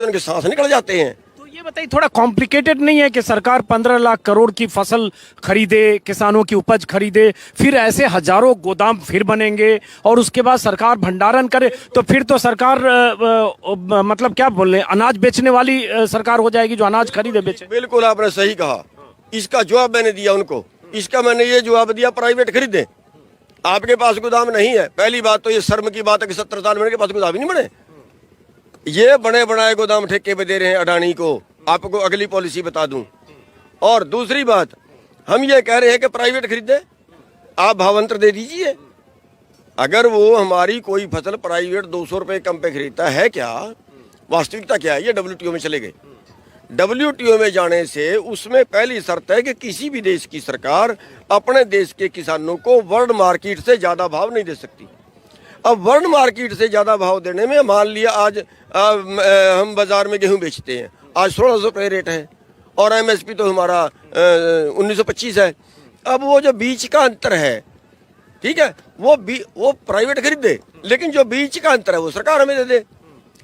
उनके सांस निकल जाते हैं। तो ये बताइए, थोड़ा कॉम्प्लिकेटेड नहीं है कि सरकार 15 लाख करोड़ की फसल खरीदे, किसानों की उपज खरीदे, फिर ऐसे हजारों गोदाम फिर बनेंगे और उसके बाद सरकार भंडारण करे, तो फिर तो सरकार मतलब क्या बोल रहे हैं, अनाज बेचने वाली सरकार हो जाएगी जो अनाज खरीदे बेचे। बिल्कुल आपने सही कहा। इसका जवाब मैंने दिया उनको। इसका मैंने ये जवाब दिया, प्राइवेट खरीदे। आपके पास गोदाम नहीं है। पहली बात तो ये शर्म की बात है कि 70 साल मेरे के पास गोदाम ही नहीं बने। ये बने बनाए गोदाम ठेके पे दे रहे हैं अडानी को। आपको अगली पॉलिसी बता दूं। और दूसरी बात, हम ये कह रहे हैं कि प्राइवेट खरीदे, आप भावांतर दे दीजिए। अगर वो हमारी कोई फसल प्राइवेट 200 रुपये कम पे खरीदता है, क्या वास्तविकता क्या है? ये WTO में चले गए। WTO में जाने से उसमें पहली शर्त है कि किसी भी देश की सरकार अपने देश के किसानों को वर्ल्ड मार्केट से ज्यादा भाव नहीं दे सकती। अब वर्ल्ड मार्केट से ज्यादा भाव देने में, मान लिया आज हम बाजार में गेहूं बेचते हैं, आज 1600 रुपये रेट है और MSP तो हमारा 1925 है। अब वो जो बीच का अंतर है, ठीक है, वो प्राइवेट खरीदे, लेकिन जो बीच का अंतर है वो सरकार हमें दे दे।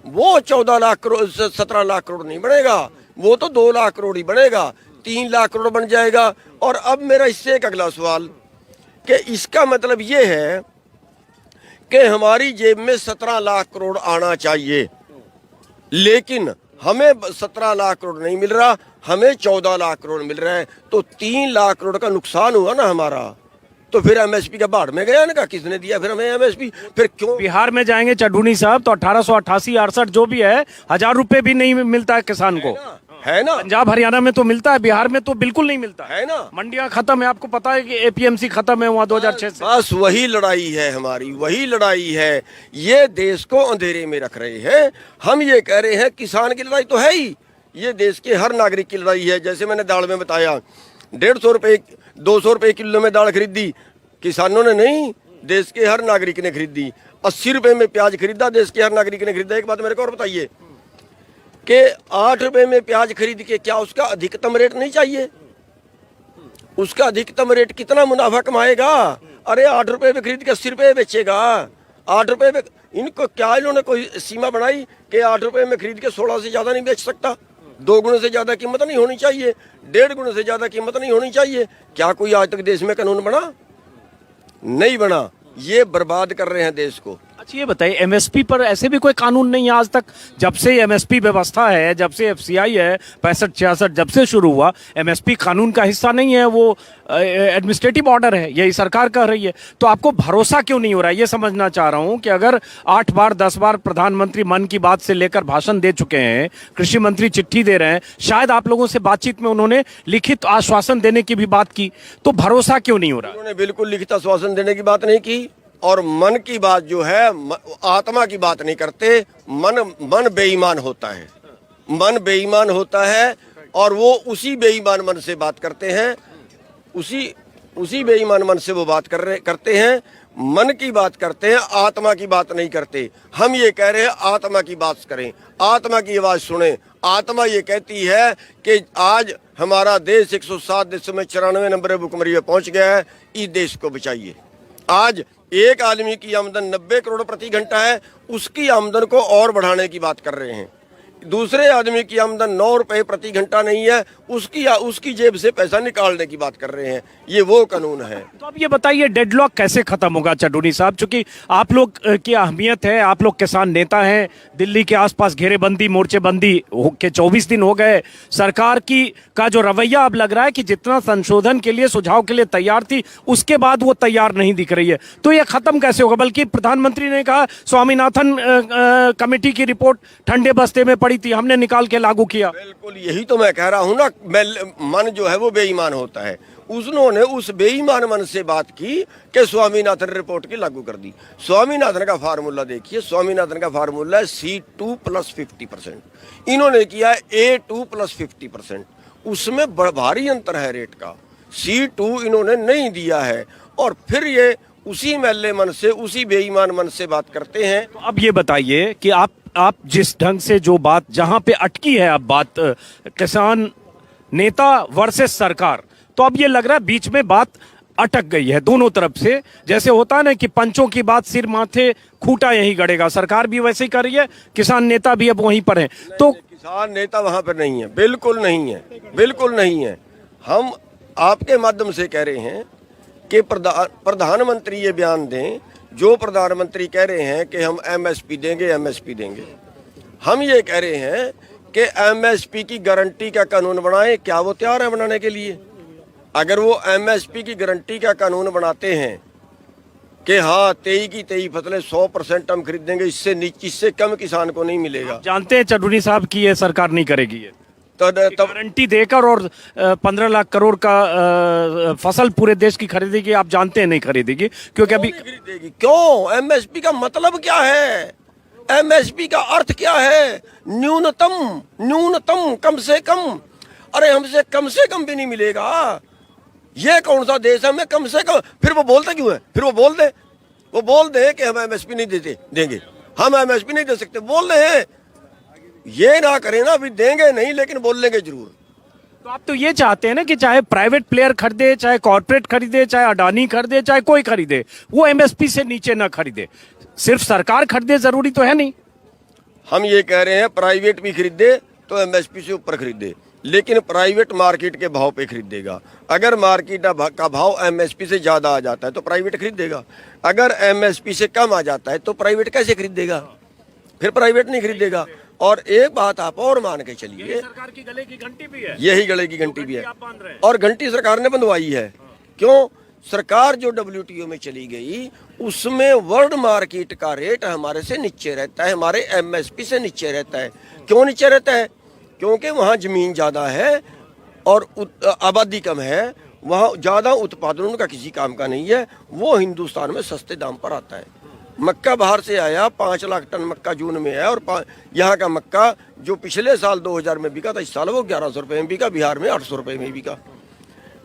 वो 14 लाख करोड़ 17 लाख करोड़ नहीं बनेगा, वो तो 2 लाख करोड़ ही बनेगा, 3 लाख करोड़ बन जाएगा। और अब मेरा इससे एक अगला सवाल कि इसका मतलब ये है कि हमारी जेब में 17 लाख करोड़ आना चाहिए, लेकिन हमें 17 लाख करोड़ नहीं मिल रहा, हमें 14 लाख करोड़ मिल रहा है। तो 3 लाख करोड़ का नुकसान हुआ ना हमारा। तो फिर MSP का बाढ़ में गया ना, किसने दिया फिर हमें MSP? फिर क्यों बिहार में जाएंगे चड्ढूनी साहब तो 1888-68 जो भी है, 1000 रुपए भी नहीं मिलता है किसान को। है ना? पंजाब हरियाणा में तो मिलता है, बिहार में तो बिल्कुल नहीं मिलता है ना? मंडियां खत्म है, आपको पता है कि APMC खत्म है वहाँ 2006 से। बस वही लड़ाई है हमारी, वही लड़ाई है। ये देश को अंधेरे में रख रहे हैं। हम ये कह रहे हैं किसान की लड़ाई तो है ही, ये देश के हर नागरिक की लड़ाई है। जैसे मैंने दाल में बताया, 150 रुपये 200 रुपये किलो में दाल खरीदी, किसानों ने नहीं, देश के हर नागरिक ने खरीदी। 80 रुपये में प्याज खरीदा, देश के हर नागरिक ने खरीदा। एक बात मेरे को और बताइए कि 8 रुपए में प्याज खरीद के क्या उसका अधिकतम रेट नहीं चाहिए? उसका अधिकतम रेट कितना मुनाफा कमाएगा? अरे 8 रुपए में खरीद के 80 रुपये बेचेगा। 8 रुपए में इनको क्या, इन्होंने कोई सीमा बनाई कि 8 रुपए में खरीद के 16 से ज्यादा नहीं बेच सकता? 2 गुने से ज्यादा कीमत नहीं होनी चाहिए, 1.5 गुने से ज्यादा कीमत नहीं होनी चाहिए। क्या कोई आज तक देश में कानून बना? नहीं बना। ये बर्बाद कर रहे हैं देश को। अच्छा ये बताइए, MSP पर ऐसे भी कोई कानून नहीं है आज तक? जब से MSP व्यवस्था है, जब से FCI है 65-66 जब से शुरू हुआ, MSP कानून का हिस्सा नहीं है, वो एडमिनिस्ट्रेटिव ऑर्डर है, यही सरकार कह रही है। तो आपको भरोसा क्यों नहीं हो रहा है? ये समझना चाह रहा हूं कि अगर 8 बार 10 बार प्रधानमंत्री मन की बात से लेकर भाषण दे चुके हैं, कृषि मंत्री चिट्ठी दे रहे हैं, शायद आप लोगों से बातचीत में उन्होंने लिखित आश्वासन देने की भी बात की, तो भरोसा क्यों नहीं हो रहा? उन्होंने बिल्कुल लिखित आश्वासन देने की बात नहीं की और मन की बात जो है, आत्मा की बात नहीं करते। मन बेईमान होता है, मन बेईमान होता है और वो उसी बेईमान मन से बात करते हैं, उसी बेईमान मन से वो बात करते हैं। मन की बात करते हैं, आत्मा की बात नहीं करते। हम ये कह रहे हैं आत्मा की बात करें, आत्मा की आवाज सुने। आत्मा ये कहती है कि आज हमारा देश 107 देशों में 94 नंबर भुखमरी में पहुंच गया है, इस देश को बचाइए। आज एक आदमी की आमदन 90 करोड़ प्रति घंटा है, उसकी आमदन को और बढ़ाने की बात कर रहे हैं। दूसरे आदमी की आमदन 9 रुपए प्रति घंटा नहीं है, उसकी जेब से पैसा निकालने की बात कर रहे हैं। ये वो कानून है। तो अब ये बताइए, डेडलॉक कैसे खत्म होगा चड्ढूनी साहब? चूंकि आप लोग की अहमियत है, आप लोग किसान नेता हैं, दिल्ली के आसपास घेरेबंदी मोर्चेबंदी के 24 दिन हो गए, सरकार का जो रवैया अब लग रहा है कि जितना संशोधन के लिए सुझाव के लिए तैयार थी, उसके बाद वो तैयार नहीं दिख रही है, तो ये खत्म कैसे होगा? बल्कि प्रधानमंत्री ने कहा स्वामीनाथन कमेटी की रिपोर्ट ठंडे बस्ते में पड़ी थी, हमने निकाल के लागू किया। बिल्कुल यही तो मैं कह रहा हूँ ना, मन जो है वो बेईमान होता है। उन्होंने उस बेईमान मन से बात की कि स्वामीनाथन रिपोर्ट की लागू कर दी। स्वामीनाथन का फार्मूला देखिए, स्वामीनाथन का फार्मूला है C2 + 50%, इन्होंने किया है A2 + 50%। उसमें भारी अंतर है रेट का। C2 इन्होंने नहीं दिया है और फिर ये उसी मैले मन से, उसी बेईमान मन से बात करते हैं। तो अब ये बताइए कि आप जिस ढंग से जो बात जहां पे अटकी है, अब बात किसान नेता वर्सेस सरकार, तो अब ये लग रहा है बीच में बात अटक गई है दोनों तरफ से। जैसे होता है ना कि पंचों की बात सिर माथे, खूंटा यहीं गड़ेगा, सरकार भी वैसे ही कर रही है, किसान नेता भी अब वहीं पर हैं। तो किसान नेता वहां पर नहीं है, बिल्कुल नहीं है, बिल्कुल नहीं है। हम आपके माध्यम से कह रहे हैं कि प्रधानमंत्री ये बयान दें, जो प्रधानमंत्री कह रहे हैं कि हम एमएसपी देंगे, एमएसपी देंगे। हम ये कह रहे हैं कि एमएसपी की गारंटी का कानून बनाएं। क्या वो तैयार है बनाने के लिए? अगर वो एमएसपी की गारंटी का कानून बनाते हैं कि हाँ 23 की 23 फसलें 100% हम खरीदेंगे, इससे कम किसान को नहीं मिलेगा। जानते हैं चौधरी साहब की ये सरकार नहीं करेगी ये, तो गारंटी देकर और 15 लाख करोड़ का फसल पूरे देश की खरीदेगी, आप जानते हैं नहीं खरीदेगी, क्योंकि अभी खरीदेगी क्यों? एमएसपी का मतलब क्या है? एमएसपी का अर्थ क्या है? न्यूनतम, न्यूनतम, कम से कम। अरे हमसे कम से कम भी नहीं मिलेगा। ये कौन सा देश है? हमें कम से कम। फिर वो बोलते क्यों है? फिर वो बोल दे कि हम एमएसपी नहीं देंगे, हम एमएसपी नहीं दे सकते, बोल रहे हैं। ये ना करें ना, अभी देंगे नहीं लेकिन बोल लेंगे जरूर। तो आप तो ये चाहते हैं ना कि चाहे प्राइवेट प्लेयर खरीदे, चाहे कॉर्पोरेट खरीदे, चाहे अडानी खरीदे, चाहे कोई खरीदे, वो एमएसपी से नीचे ना खरीदे, सिर्फ सरकार खरीदे, जरूरी तो है नहीं। हम ये कह रहे हैं प्राइवेट भी खरीदे तो एमएसपी से ऊपर खरीदे, लेकिन प्राइवेट मार्केट के भाव पे खरीदेगा। अगर मार्केट का भाव एमएसपी से ज्यादा आ जाता है तो प्राइवेट खरीदेगा, अगर एमएसपी से कम आ जाता है तो प्राइवेट कैसे खरीदेगा? फिर प्राइवेट नहीं खरीदेगा। और एक बात आप और मान के चलिए, सरकार की गले की घंटी भी है, यही गले की घंटी भी है, आप बांध रहे हैं। और घंटी सरकार ने बंधवाई है। क्यों? सरकार जो WTO में चली गई उसमें वर्ल्ड मार्केट का रेट हमारे से नीचे रहता है, हमारे एमएसपी से नीचे रहता है। क्यों नीचे रहता है? क्योंकि वहाँ जमीन ज़्यादा है और आबादी कम है, वहाँ ज़्यादा उत्पादन उनका किसी काम का नहीं है, वो हिंदुस्तान में सस्ते दाम पर आता है। मक्का बाहर से आया, 5 लाख टन मक्का जून में है, और यहाँ का मक्का जो पिछले साल 2000 में बिका था, इस साल वो 1100 रुपये में बिका, बिहार में 800 रुपये में बिका।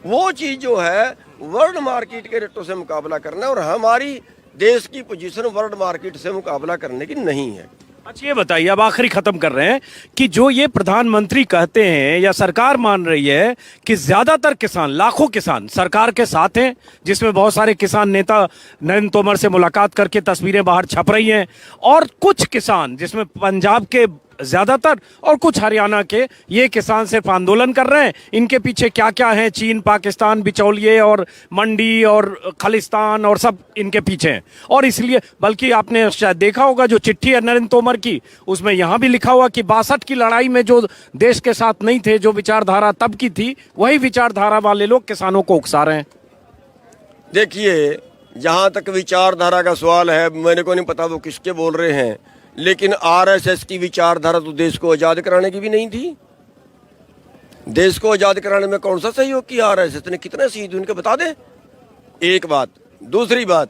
वो चीज़ जो है वर्ल्ड मार्केट के रेटों से मुकाबला करना है, और हमारी देश की पोजीशन वर्ल्ड मार्केट से मुकाबला करने की नहीं है। अच्छा ये बताइए, अब आखिरी खत्म कर रहे हैं कि जो ये प्रधानमंत्री कहते हैं या सरकार मान रही है कि ज्यादातर किसान, लाखों किसान सरकार के साथ हैं, जिसमें बहुत सारे किसान नेता नरेंद्र तोमर से मुलाकात करके तस्वीरें बाहर छप रही हैं, और कुछ किसान जिसमें पंजाब के ज्यादातर और कुछ हरियाणा के, ये किसान सिर्फ आंदोलन कर रहे हैं। इनके पीछे क्या क्या है, चीन, पाकिस्तान, बिचौलिए और मंडी और खालिस्तान और सब इनके पीछे हैं। और इसलिए, बल्कि आपने शायद देखा होगा जो चिट्ठी है नरेंद्र तोमर की, उसमें यहां भी लिखा हुआ कि 62 की लड़ाई में जो देश के साथ नहीं थे, जो विचारधारा तब की थी, वही विचारधारा वाले लोग किसानों को उकसा रहे हैं। देखिए, जहां तक विचारधारा का सवाल है, मेरे को नहीं पता वो किसके बोल रहे हैं, लेकिन आरएसएस की विचारधारा तो देश को आजाद कराने की भी नहीं थी। देश को आजाद कराने में कौन सा सहयोग किया आरएसएस ने? कितने शहीद उनके बता दें। एक बात। दूसरी बात,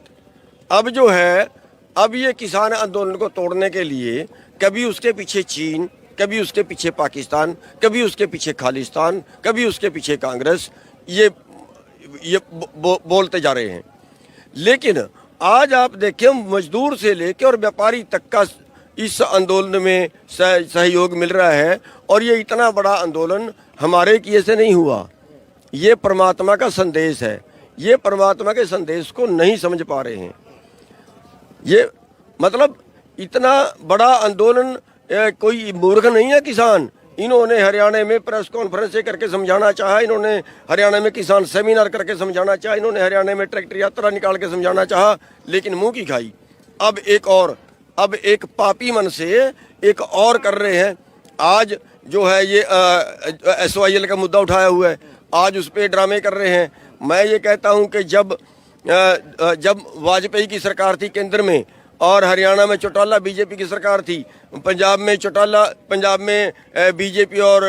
अब जो है, अब ये किसान आंदोलन को तोड़ने के लिए कभी उसके पीछे चीन, कभी उसके पीछे पाकिस्तान, कभी उसके पीछे खालिस्तान, कभी उसके पीछे कांग्रेस, ये बोलते जा रहे हैं। लेकिन आज आप देखें, मजदूर से लेकर और व्यापारी तक का इस आंदोलन में सहयोग मिल रहा है, और ये इतना बड़ा आंदोलन हमारे किए से नहीं हुआ। ये परमात्मा का संदेश है, ये परमात्मा के संदेश को नहीं समझ पा रहे हैं। ये मतलब इतना बड़ा आंदोलन, कोई मूर्ख नहीं है किसान। इन्होंने हरियाणा में प्रेस कॉन्फ्रेंस करके समझाना चाहा, इन्होंने हरियाणा में किसान सेमिनार करके समझाना चाहा, इन्होंने हरियाणा में ट्रैक्टर यात्रा निकाल के समझाना चाहा, लेकिन मुंह की खाई। अब एक पापी मन से एक और कर रहे हैं। आज जो है ये SYL का मुद्दा उठाया हुआ है, आज उस पर ड्रामे कर रहे हैं। मैं ये कहता हूं कि जब वाजपेयी की सरकार थी केंद्र में, और हरियाणा में चौटाला बीजेपी की सरकार थी, पंजाब में बीजेपी और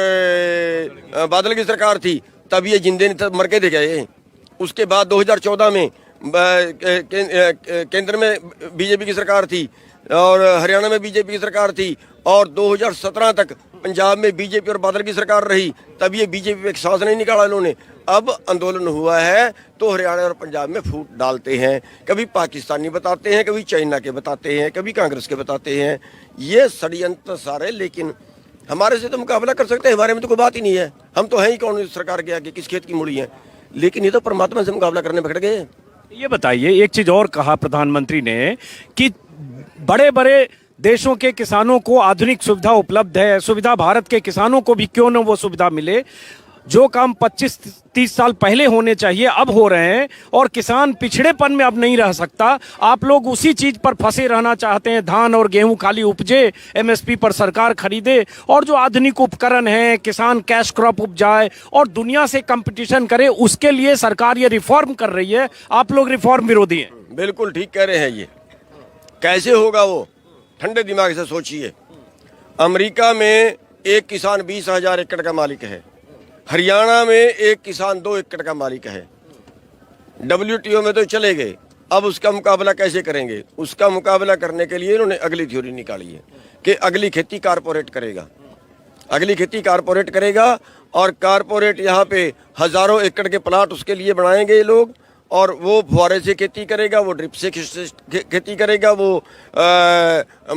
बादल की सरकार थी, तब ये जिंदे मर के दे गए। उसके बाद 2014 में केंद्र में बीजेपी की सरकार थी और हरियाणा में बीजेपी की सरकार थी, और 2017 तक पंजाब में बीजेपी और बादल की सरकार रही, तब ये बीजेपी पे एक सांस नहीं निकाला इन्होंने। अब आंदोलन हुआ है तो हरियाणा और पंजाब में फूट डालते हैं, कभी पाकिस्तानी बताते हैं, कभी चाइना के बताते हैं, कभी कांग्रेस के बताते हैं। ये षड्यंत्र सारे, लेकिन हमारे से तो मुकाबला कर सकते हैं, हमारे में तो कोई बात ही नहीं है। हम तो हैं ही कौन सरकार के आगे, किस खेत की मुड़ी है। लेकिन ये तो परमात्मा से मुकाबला करने पकड़ गए। ये बताइए, एक चीज और कहा प्रधानमंत्री ने कि बड़े बड़े देशों के किसानों को आधुनिक सुविधा उपलब्ध है, सुविधा भारत के किसानों को भी क्यों न वो सुविधा मिले। जो काम 25-30 साल पहले होने चाहिए अब हो रहे हैं, और किसान पिछड़ेपन में अब नहीं रह सकता। आप लोग उसी चीज पर फंसे रहना चाहते हैं, धान और गेहूं खाली उपजे, एमएसपी पर सरकार खरीदे, और जो आधुनिक उपकरण हैं, किसान कैश क्रॉप उपजाए और दुनिया से कंपटीशन करे, उसके लिए सरकार ये रिफॉर्म कर रही है। आप लोग रिफॉर्म विरोधी हैं। बिल्कुल ठीक कह रहे हैं। ये कैसे होगा, वो ठंडे दिमाग से सोचिए। अमेरिका में एक किसान 20,000 एकड़ का मालिक है, हरियाणा में एक किसान 2 एकड़ का मालिक है। WTO में तो चले गए, अब उसका मुकाबला कैसे करेंगे? उसका मुकाबला करने के लिए इन्होंने अगली थ्योरी निकाली है कि अगली खेती कारपोरेट करेगा, अगली खेती कारपोरेट करेगा, और कारपोरेट यहाँ पे हजारों एकड़ के प्लाट उसके लिए बनाएंगे ये लोग, और वो फुहारे से खेती करेगा, वो ड्रिप से खेती करेगा, वो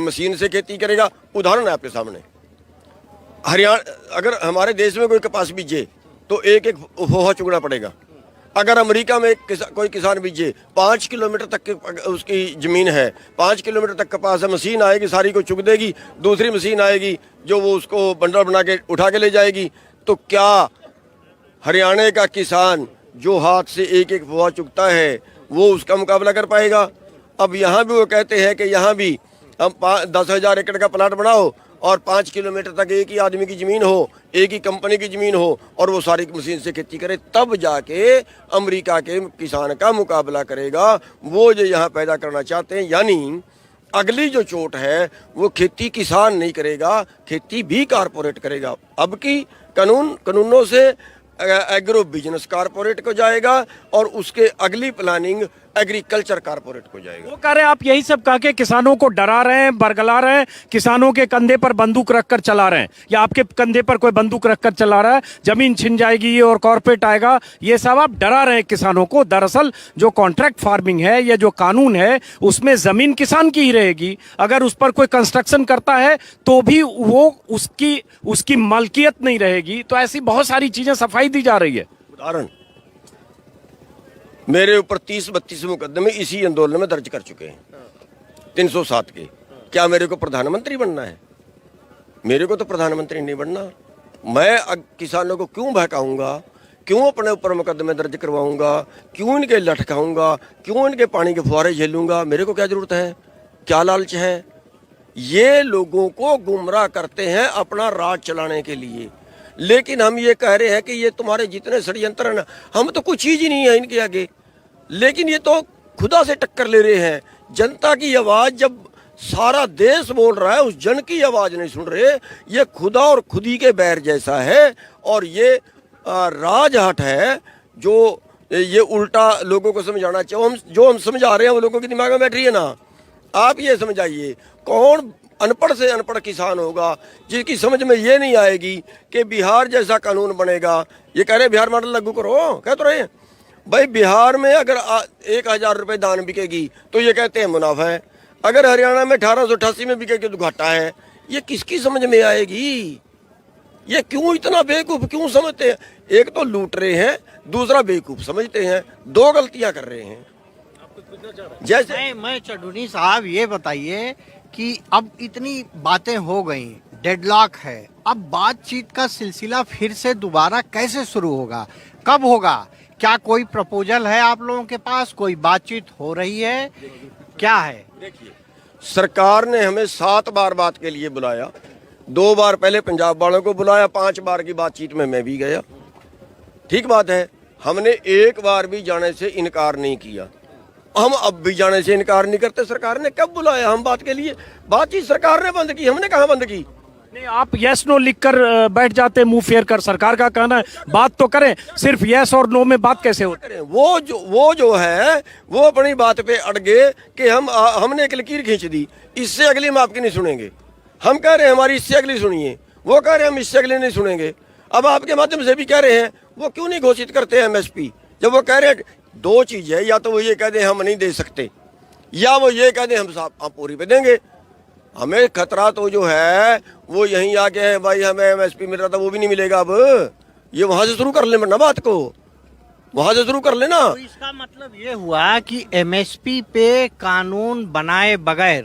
मशीन से खेती करेगा। उदाहरण है आपके सामने, हरियाणा अगर हमारे देश में कोई कपास बीजे तो एक एक फोहा चुगना पड़ेगा। अगर अमेरिका में कोई किसान बीजे 5 किलोमीटर तक उसकी ज़मीन है, 5 किलोमीटर तक कपास है, मशीन आएगी सारी को चुग देगी, दूसरी मशीन आएगी जो वो उसको बंडल बना के उठा के ले जाएगी। तो क्या हरियाणा का किसान जो हाथ से एक एक फोहा चुगता है वो उसका मुकाबला कर पाएगा? अब यहाँ भी वो कहते हैं कि यहाँ भी हम 10,000 एकड़ का प्लाट बनाओ और 5 किलोमीटर तक एक ही आदमी की ज़मीन हो, एक ही कंपनी की ज़मीन हो, और वो सारी मशीन से खेती करे, तब जाके अमेरिका के किसान का मुकाबला करेगा। वो जो यहाँ पैदा करना चाहते हैं, यानी अगली जो चोट है वो खेती किसान नहीं करेगा, खेती भी कारपोरेट करेगा। अब की कानूनों से एग्रो बिजनेस कारपोरेट को जाएगा, और उसके अगली प्लानिंग एग्रीकल्चर कारपोरेट को जाएगा। वो कह रहे हैं आप यही सब कह के किसानों को डरा रहे हैं, बरगला रहे हैं, किसानों के कंधे पर बंदूक रखकर चला रहे हैं, या आपके कंधे पर कोई बंदूक रखकर चला रहा है, जमीन छिन जाएगी और कॉर्पोरेट आएगा, ये सब आप डरा रहे हैं किसानों को। दरअसल जो कॉन्ट्रैक्ट फार्मिंग है, या जो कानून है, उसमें जमीन किसान की ही रहेगी। अगर उस पर कोई कंस्ट्रक्शन करता है तो भी वो उसकी मालकियत नहीं रहेगी। तो ऐसी बहुत सारी चीजें सफाई दी जा रही है। उदाहरण, मेरे ऊपर 30-32 मुकदमे इसी आंदोलन में दर्ज कर चुके हैं, 307 के। क्या मेरे को प्रधानमंत्री बनना है? मेरे को तो प्रधानमंत्री नहीं बनना। मैं किसानों को क्यों बहकाऊंगा, क्यों अपने ऊपर मुकदमे दर्ज करवाऊंगा, क्यों इनके लटकाऊंगा, क्यों इनके पानी के फुहारे झेलूंगा? मेरे को क्या जरूरत है, क्या लालच है? ये लोगों को गुमराह करते हैं अपना राज चलाने के लिए। लेकिन हम ये कह रहे हैं कि ये तुम्हारे जितने षड्यंत्र हैं ना, हम तो कुछ चीज ही नहीं है इनके आगे। लेकिन ये तो खुदा से टक्कर ले रहे हैं। जनता की आवाज जब सारा देश बोल रहा है, उस जन की आवाज नहीं सुन रहे। ये खुदा और खुदी के बैर जैसा है, और ये राजहट है जो ये उल्टा लोगों को समझाना चाहिए। जो हम समझा रहे हैं वो लोगों के दिमाग में बैठ रही है ना। आप ये समझाइए, कौन अनपढ़ से अनपढ़ किसान होगा जिसकी समझ में ये नहीं आएगी कि बिहार जैसा कानून बनेगा। ये कह रहे बिहार मॉडल लागू करो, कह तो रहे हैं भाई। बिहार में अगर 1,000 रुपये दान बिकेगी तो ये कहते हैं मुनाफा है, अगर हरियाणा में 1888 में बिकेगी तो घाटा है। ये किसकी समझ में आएगी? ये क्यों इतना बेवकूफ क्यों समझते हैं? एक तो लूट रहे हैं, दूसरा बेवकूफ समझते हैं। 2 गलतियां कर रहे हैं। जैसे मैं चडूनी साहब, ये बताइए कि अब इतनी बातें हो गई, डेडलॉक है, अब बातचीत का सिलसिला फिर से दोबारा कैसे शुरू होगा, कब होगा? क्या कोई प्रपोजल है आप लोगों के पास? कोई बातचीत हो रही है, क्या है? देखिए, सरकार ने हमें 7 बार बात के लिए बुलाया। 2 बार पहले पंजाब वालों को बुलाया, 5 बार की बातचीत में मैं भी गया। ठीक बात है, हमने एक बार भी जाने से इनकार नहीं किया। हम अब भी जाने से इनकार नहीं करते। सरकार ने कब बुलाया हम बात के लिए? बातचीत सरकार ने बंद की, हमने कहाँ बंद की? नहीं, आप यस नो लिखकर बैठ जाते, मुंह फेर कर। सरकार का कहना है बात तो करें, सिर्फ यस और नो में बात कैसे होती है? वो जो है वो अपनी बात पे अड़ गए कि हमने एक लकीर खींच दी, इससे अगली हम आपकी नहीं सुनेंगे। हम कह रहे हैं हमारी इससे अगली सुनिए, वो कह रहे हैं हम इससे अगली नहीं सुनेंगे। अब आपके माध्यम से भी कह रहे हैं, वो क्यों नहीं घोषित करते हैं MSP? जब वो कह रहे हैं 2 चीज है, या तो वो ये कह दें हम नहीं दे सकते, या वो ये कह दें हम पूरी पे देंगे। हमें खतरा तो जो है वो यहीं आके है भाई, हमें MSP मिल रहा था वो भी नहीं मिलेगा। अब ये वहां से शुरू कर ले ना बात को। वहां से शुरू कर लेना। तो इसका मतलब ये हुआ कि एमएसपी पे कानून बनाए बगैर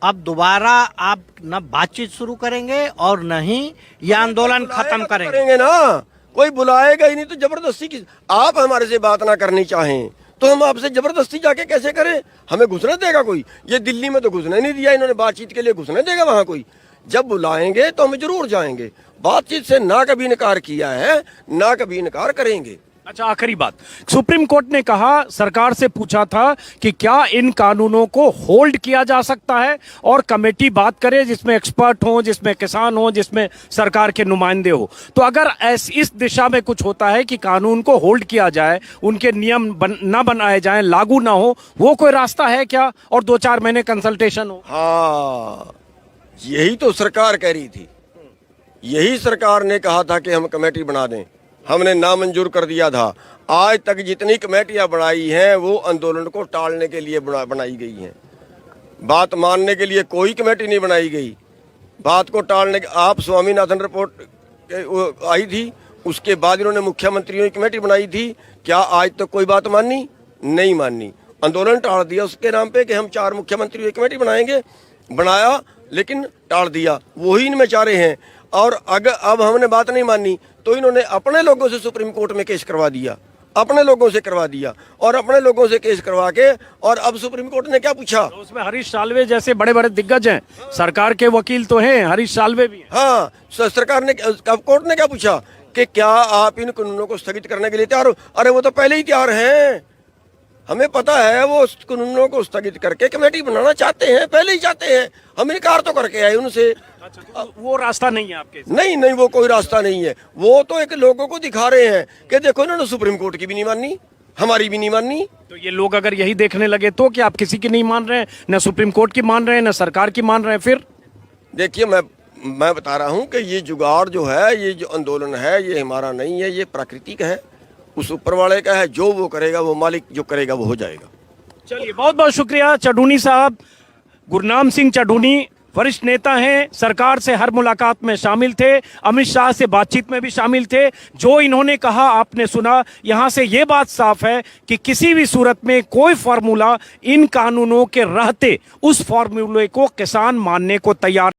अब दोबारा आप न बातचीत शुरू करेंगे और न ही ये आंदोलन खत्म करेंगे। ना, कोई बुलाएगा ही नहीं तो जबरदस्ती की। आप हमारे से बात ना करनी चाहें तो हम आपसे जबरदस्ती जाके कैसे करें? हमें घुसने देगा कोई? ये दिल्ली में तो घुसने नहीं दिया इन्होंने, बातचीत के लिए घुसने देगा वहां कोई? जब बुलाएंगे तो हम जरूर जाएंगे। बातचीत से ना कभी इनकार किया है, ना कभी इनकार करेंगे। अच्छा, आखिरी बात, सुप्रीम कोर्ट ने कहा, सरकार से पूछा था कि क्या इन कानूनों को होल्ड किया जा सकता है, और कमेटी बात करे जिसमें एक्सपर्ट हो, जिसमें किसान हो, जिसमें सरकार के नुमाइंदे हो। तो अगर इस दिशा में कुछ होता है कि कानून को होल्ड किया जाए, उनके नियम ना बनाए जाएं, लागू ना हो, वो कोई रास्ता है क्या? और 2-4 महीने कंसल्टेशन हो। हाँ, यही तो सरकार कह रही थी, यही सरकार ने कहा था कि हम कमेटी बना दें, हमने नामंजूर कर दिया था। आज तक जितनी कमेटियां बनाई हैं वो आंदोलन को टालने के लिए बनाई गई हैं। बात मानने के लिए कोई कमेटी नहीं बनाई गई, बात को टालने के। आप स्वामीनाथन रिपोर्ट आई थी, उसके बाद इन्होंने मुख्यमंत्रियों की कमेटी बनाई थी, क्या आज तक कोई बात मानी? नहीं मानी। आंदोलन टाल दिया उसके नाम पे कि हम 4 मुख्यमंत्रियों की कमेटी बनाएंगे, बनाया लेकिन टाल दिया। वही इनमें चारे हैं। और अगर अब हमने बात नहीं मानी तो इन्होंने अपने लोगों से सुप्रीम कोर्ट में केस करवा दिया, अपने लोगों से करवा दिया, और अपने लोगों से केस करवा के, और अब सुप्रीम कोर्ट ने क्या पूछा? तो उसमें हरीश साल्वे जैसे बड़े बड़े दिग्गज हैं, सरकार के वकील तो हैं, हरीश साल्वे भी हैं। हाँ, सरकार ने, कोर्ट ने क्या पूछा कि क्या आप इन कानूनों को स्थगित करने के लिए तैयार हो? अरे वो तो पहले ही तैयार हैं, हमें पता है। वो कानूनों को स्थगित करके कमेटी बनाना चाहते हैं, पहले ही चाहते हैं। हम इनकार तो करके आए उनसे। अच्छा, तो वो रास्ता नहीं है आपके? नहीं, वो कोई रास्ता नहीं है। वो तो एक लोगों को दिखा रहे हैं कि देखो इन्होंने सुप्रीम कोर्ट की भी नहीं मानी, हमारी भी नहीं मानी। तो ये लोग अगर यही देखने लगे तो कि आप किसी की नहीं मान रहे हैं, न सुप्रीम कोर्ट की मान रहे हैं, न सरकार की मान रहे हैं, फिर देखिए, मैं बता रहा हूं कि ये जुगाड़ जो है, ये जो आंदोलन है, ये हमारा नहीं है, ये प्राकृतिक है, उस ऊपर वाले का है। जो वो करेगा, वो मालिक जो करेगा वो हो जाएगा। चलिए, बहुत बहुत शुक्रिया चढ़ूनी साहब। गुरनाम सिंह चढ़ूनी वरिष्ठ नेता हैं, सरकार से हर मुलाकात में शामिल थे, अमित शाह से बातचीत में भी शामिल थे। जो इन्होंने कहा आपने सुना। यहां से ये बात साफ है कि किसी भी सूरत में कोई फार्मूला इन कानूनों के रहते उस फार्मूले को किसान मानने को तैयार